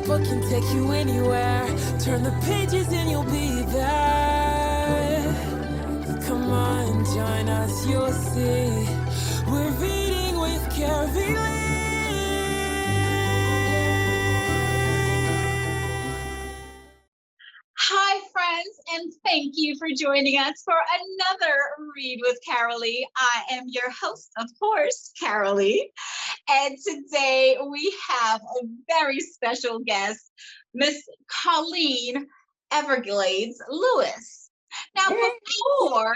book can take you anywhere. Turn the pages and you'll be there. Come on, join us, you'll see. We're reading with Carylee. Hi, friends, and thank you for joining us for another Read with Carylee. I am your host, of course, Carylee, and today we have a very special guest, Miss Coleen Everglades Lewis. Now, before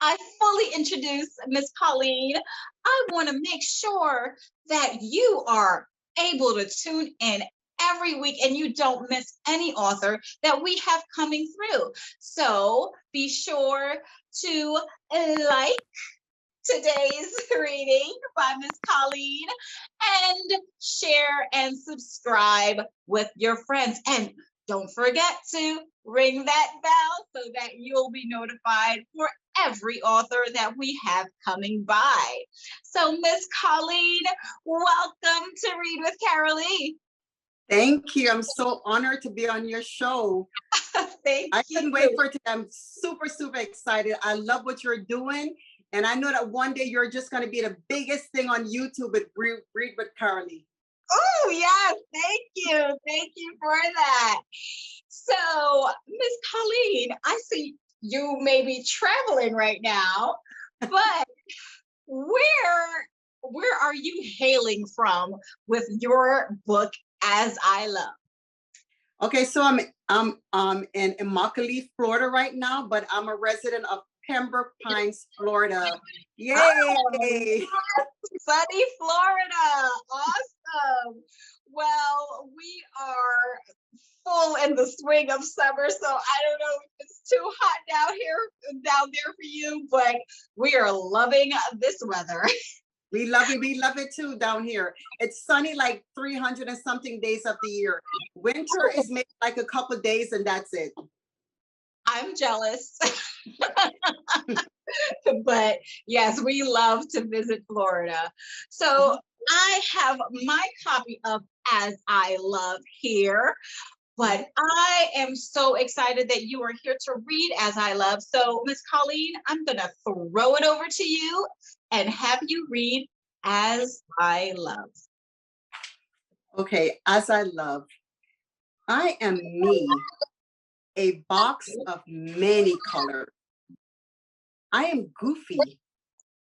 I fully introduce Miss Coleen, I want to make sure that you are able to tune in every week and you don't miss any author that we have coming through. So be sure to like today's reading by Miss Coleen and share and subscribe with your friends. And don't forget to ring that bell so that you'll be notified for every author that we have coming by. So Miss Coleen, welcome to Read with Carylee. Thank you. I'm so honored to be on your show. Thank you. I couldn't wait for it. I'm super, super excited. I love what you're doing. And I know that one day you're just going to be the biggest thing on YouTube with Read with Carylee. Oh, yes. Thank you. Thank you for that. So, Miss Coleen, I see you may be traveling right now, but where are you hailing from with your book, As I Love? Okay, so I'm in Immokalee, Florida right now, but I'm a resident of Pembroke Pines, Florida. Yay! Oh, sunny Florida. Awesome. Well, we are full in the swing of summer, so I don't know if it's too hot down there for you, but we are loving this weather. We love it too down here. It's sunny like 300 and something days of the year. Winter is maybe like a couple days and that's it. I'm jealous. But yes, we love to visit Florida. So I have my copy of As I Love here, but I am so excited that you are here to read As I Love. So Miss Coleen, I'm going to throw it over to you and have you read As I Love. Okay, As I Love. I am me, a box of many colors. I am goofy.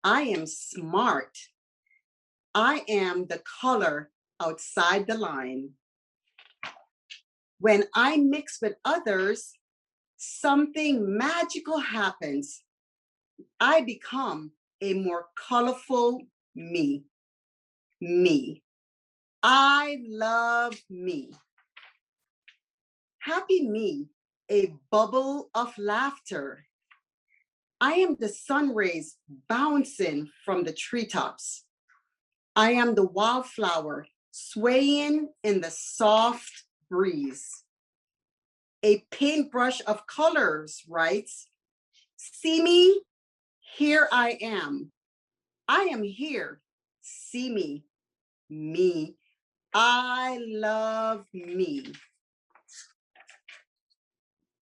I am smart. I am the color outside the line. When I mix with others, something magical happens. I become a more colorful me. Me. I love me. Happy me, a bubble of laughter. I am the sun rays bouncing from the treetops. I am the wildflower swaying in the soft breeze. A paintbrush of colors writes, see me, here I am. I am here, see me, me. I love me.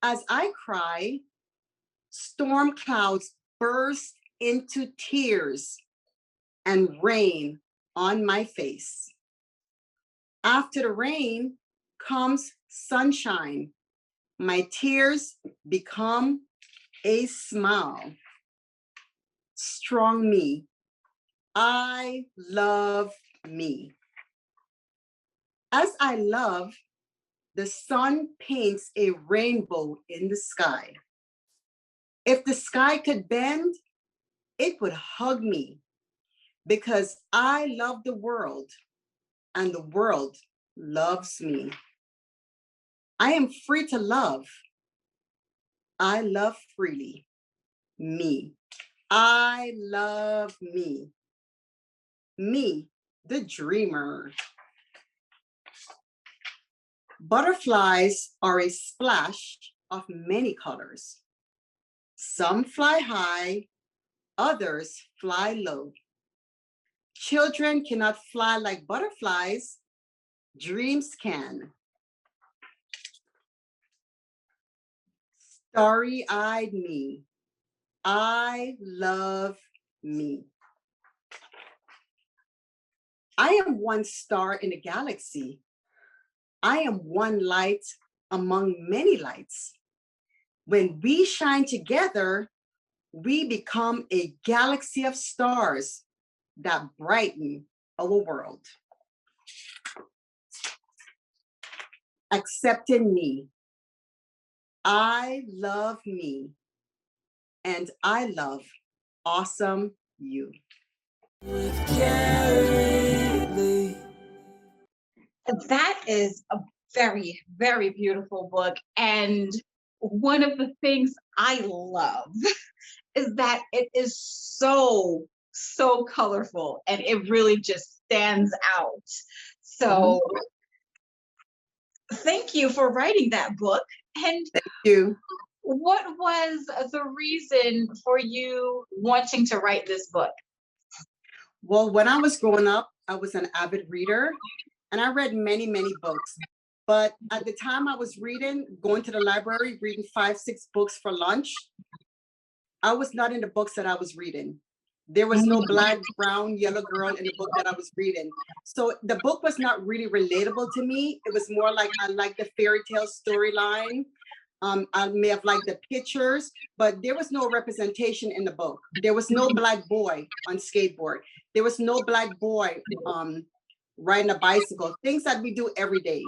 As I cry, storm clouds burst into tears and rain on my face. After the rain comes sunshine. My tears become a smile. Strong me. I love me. As I love, the sun paints a rainbow in the sky. If the sky could bend, it would hug me because I love the world and the world loves me. I am free to love. I love freely. Me. I love me. Me, the dreamer. Butterflies are a splash of many colors. Some fly high, others fly low. Children cannot fly like butterflies. Dreams can. Starry-eyed me. I love me. I am one star in a galaxy. I am one light among many lights. When we shine together, we become a galaxy of stars that brighten our world. Accepting me. I love me. And I love awesome you. With Carylee. That is a very, very beautiful book. And one of the things I love is that it is so, so colorful and it really just stands out. So thank you for writing that book. And Thank you. what was the reason for you wanting to write this book? Well, when I was growing up, I was an avid reader and I read many, many books. But at the time I was reading, going to the library, reading 5, 6 books for lunch, I was not in the books that I was reading. There was no black, brown, yellow girl in the book that I was reading. So the book was not really relatable to me. It was more like I liked the fairy tale storyline. I may have liked the pictures, but there was no representation in the book. There was no black boy on skateboard. There was no black boy riding a bicycle, things that we do every day.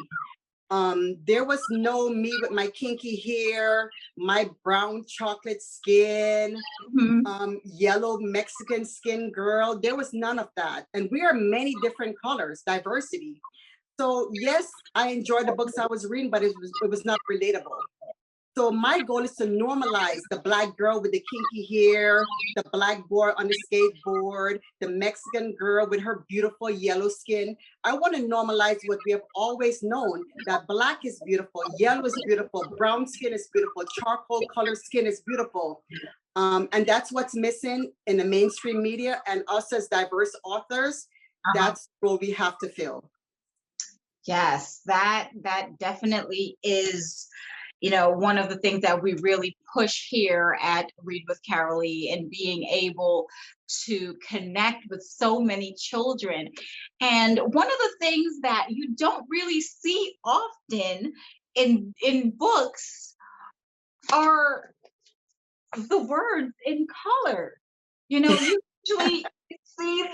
There was no me with my kinky hair, my brown chocolate skin, yellow Mexican skin girl. There was none of that. And we are many different colors, diversity. So yes, I enjoyed the books I was reading, but it was not relatable. So my goal is to normalize the black girl with the kinky hair, the black boy on the skateboard, the Mexican girl with her beautiful yellow skin. I want to normalize what we have always known, that black is beautiful, yellow is beautiful, brown skin is beautiful, charcoal colored skin is beautiful. And that's what's missing in the mainstream media, and us as diverse authors, that's what we have to fill. Yes, that definitely is, you know, one of the things that we really push here at Read with Carylee, and being able to connect with so many children. And one of the things that you don't really see often in books are the words in color. You know, you usually see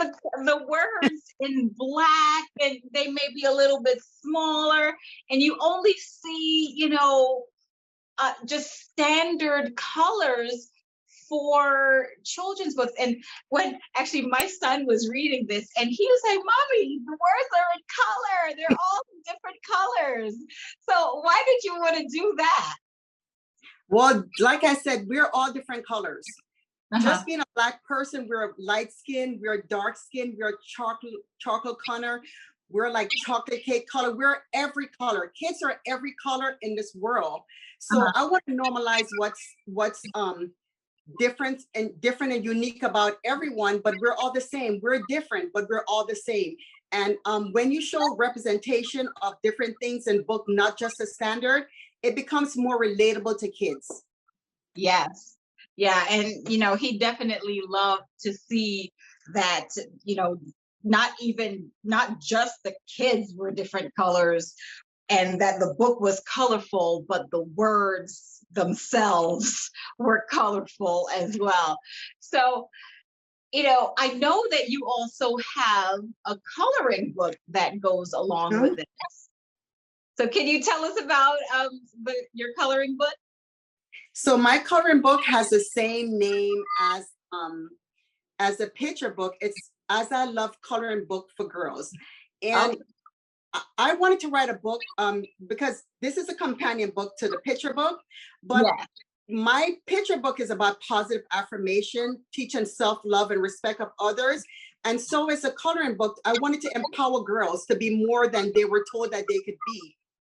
the words in black, and they may be a little bit smaller, and you only see, you know, just standard colors for children's books. And when actually my son was reading this, and he was like, "Mommy, the words are in color. They're all different colors." So why did you want to do that? Well, like I said, we're all different colors. Just being a black person, we're light skin, we're dark skin, we're chocolate color, we're like chocolate cake color, we're every color. Kids are every color in this world. So I want to normalize what's different and unique about everyone, but we're all the same. We're different, but we're all the same. And when you show representation of different things in book, not just a standard, it becomes more relatable to kids. Yes. Yeah, and you know, he definitely loved to see that, you know, not just the kids were different colors and that the book was colorful, but the words themselves were colorful as well. So, you know, I know that you also have a coloring book that goes along with it. So can you tell us about your coloring book? So my coloring book has the same name as a picture book. It's As I Love Coloring Book for Girls. And I wanted to write a book because this is a companion book to the picture book, but my picture book is about positive affirmation, teaching self-love and respect of others. And so as a coloring book, I wanted to empower girls to be more than they were told that they could be.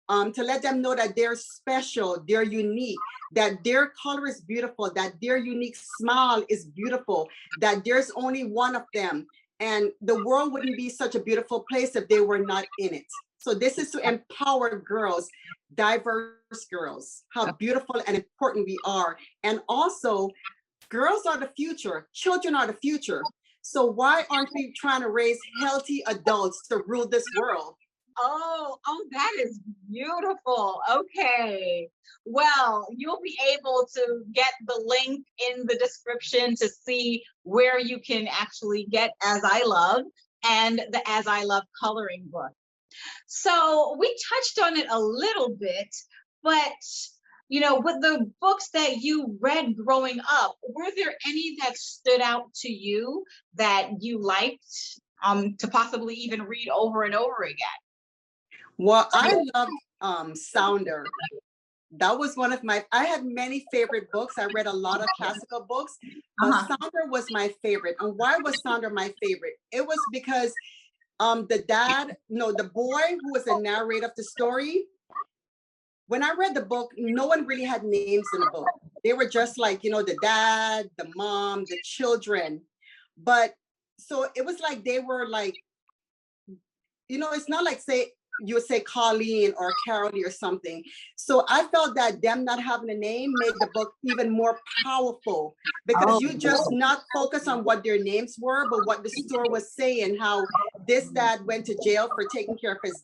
To let them know that they're special, they're unique, that their color is beautiful, that their unique smile is beautiful, that there's only one of them. And the world wouldn't be such a beautiful place if they were not in it. So this is to empower girls, diverse girls, how beautiful and important we are. And also, girls are the future, children are the future. So why aren't we trying to raise healthy adults to rule this world? Oh, that is beautiful. Okay. Well, you'll be able to get the link in the description to see where you can actually get As I Love and the As I Love coloring book. So we touched on it a little bit, but with the books that you read growing up, were there any that stood out to you that you liked to possibly even read over and over again? Well, I loved Sounder. That was one of I had many favorite books. I read a lot of classical books, but Sounder was my favorite. And why was Sounder my favorite? It was because the boy who was the narrator of the story, when I read the book, no one really had names in the book. They were just like, the dad, the mom, the children. But so it was like they were like, it's not like you would say Coleen or Carylee or something. So I felt that them not having a name made the book even more powerful, because you just not focus on what their names were, but what the story was saying, how this dad went to jail for taking care of his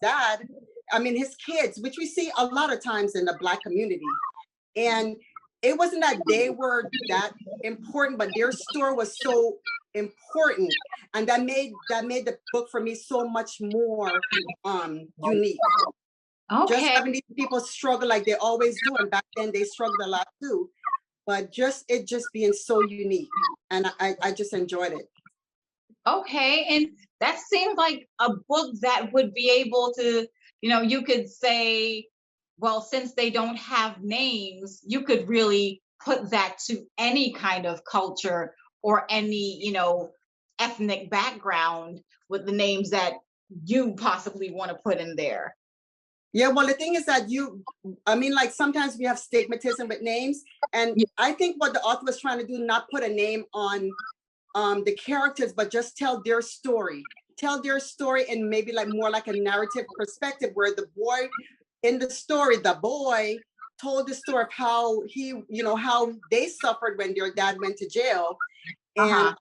his kids, which we see a lot of times in the Black community. And it wasn't that they were that important, but their story was so important, and that made the book for me so much more unique. Okay. Just having these people struggle like they always do, and back then they struggled a lot too, but just being so unique, and I just enjoyed it. Okay, and that seems like a book that would be able to, you could say, well, since they don't have names, you could really put that to any kind of culture or any, ethnic background with the names that you possibly want to put in there. Yeah, well, the thing is that like sometimes we have stigmatism with names, and I think what the author was trying to do, not put a name on the characters, but just tell their story. Tell their story in maybe like more like a narrative perspective, where the boy in the story, the boy told the story of how how they suffered when their dad went to jail. And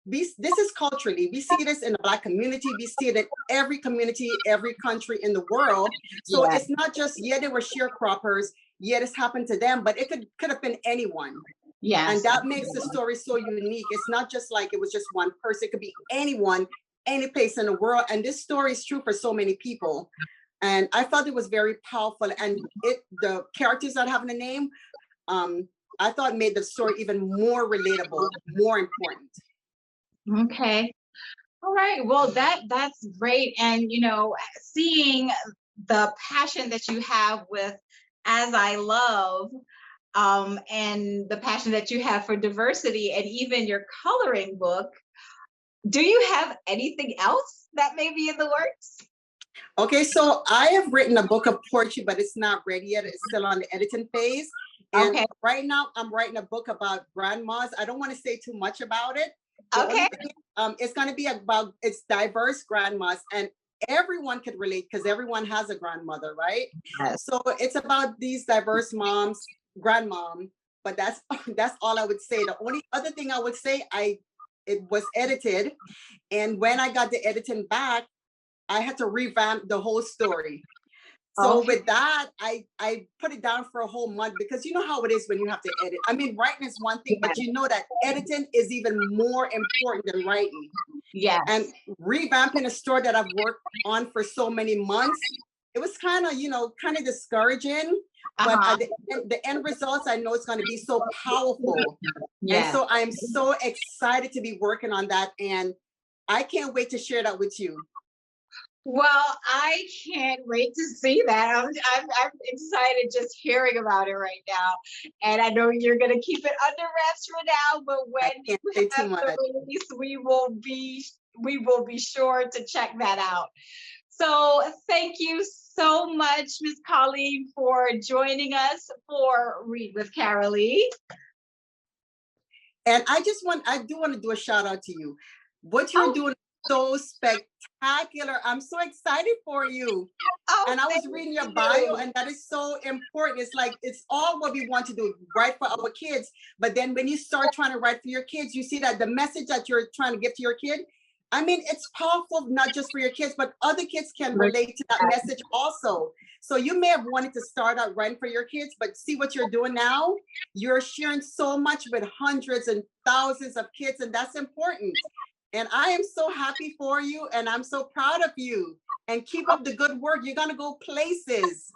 this is culturally, we see this in the Black community, we see it in every community, every country in the world. So it's not just, they were sharecroppers, this happened to them, but it could have been anyone. Yes. And that makes the story so unique. It's not just like it was just one person, it could be anyone, any place in the world. And this story is true for so many people. And I thought it was very powerful. And the characters not having a name, I thought made the story even more relatable, more important. Okay. All right. Well, that's great. And seeing the passion that you have with As I Love, and the passion that you have for diversity, and even your coloring book, do you have anything else that may be in the works? Okay, so I have written a book of poetry, but it's not ready yet. It's still on the editing phase. And right now I'm writing a book about grandmas. I don't want to say too much about it. It's going to be about, it's diverse grandmas, and everyone could relate because everyone has a grandmother, right? Yes. So it's about these diverse moms, grandmom, but that's all I would say. The only other thing I would say, it was edited, and when I got the editing back, I had to revamp the whole story. So with that, I put it down for a whole month, because you know how it is when you have to edit. I mean, writing is one thing, but you know that editing is even more important than writing. Yeah. And revamping a story that I've worked on for so many months, it was kind of discouraging. But at the end results, I know it's going to be so powerful. Yeah. And so I'm so excited to be working on that. And I can't wait to share that with you. Well, I can't wait to see that. I'm excited just hearing about it right now. And I know you're going to keep it under wraps for now, but when you have the release, we will be sure to check that out. So thank you so much, Ms. Coleen, for joining us for Read with Carylee. And I do want to do a shout out to you. What you're doing is so spectacular. I'm so excited for you. Oh, And I was thank reading your you. bio, and that is so important. It's like, it's all what we want to do, right, for our kids. But then when you start trying to write for your kids, you see that the message that you're trying to give to your kid, I mean, it's powerful, not just for your kids, but other kids can relate to that message also. So you may have wanted to start out writing for your kids, but see what you're doing now. You're sharing so much with hundreds and thousands of kids, and that's important. And I am so happy for you, and I'm so proud of you. And keep up the good work. You're gonna go places.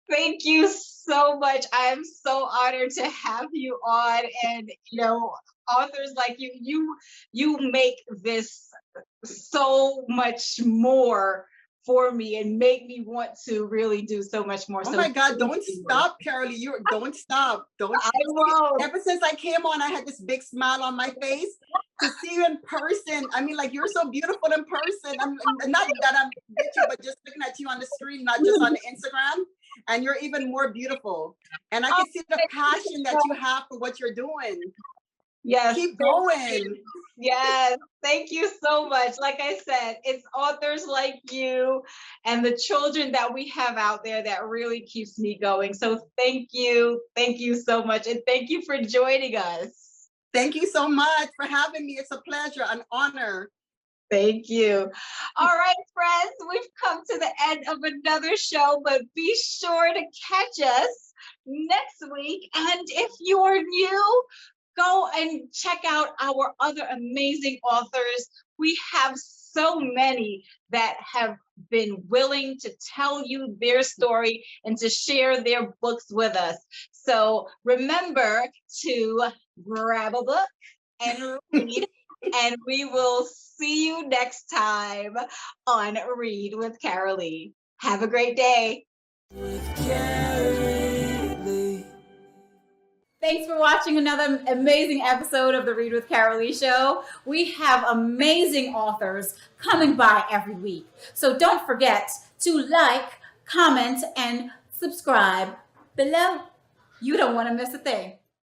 Thank you so much. I am so honored to have you on. And authors like you make this so much more for me and make me want to really do so much more. Oh So my God, don't thank you. stop, Carylee. Don't stop. I won't. Ever since I came on, I had this big smile on my face. To see you in person, I mean, like, you're so beautiful in person. I'm not that I'm with you, but just looking at you on the screen, not just on the Instagram, and you're even more beautiful. And I can see the passion that you have for what you're doing. Yes. Keep going. Yes, thank you so much. Like I said, it's authors like you and the children that we have out there that really keeps me going. So thank you so much, and thank you for joining us. Thank you so much for having me. It's a pleasure, an honor. Thank you. All right, friends, we've come to the end of another show, but be sure to catch us next week. And if you're new, go and check out our other amazing authors. We have so many that have been willing to tell you their story and to share their books with us. So remember to grab a book and read, and we will see you next time on Read with Carylee. Have a great day. Thanks for watching another amazing episode of the Read with Carylee Show. We have amazing authors coming by every week. So don't forget to like, comment, and subscribe below. You don't want to miss a thing.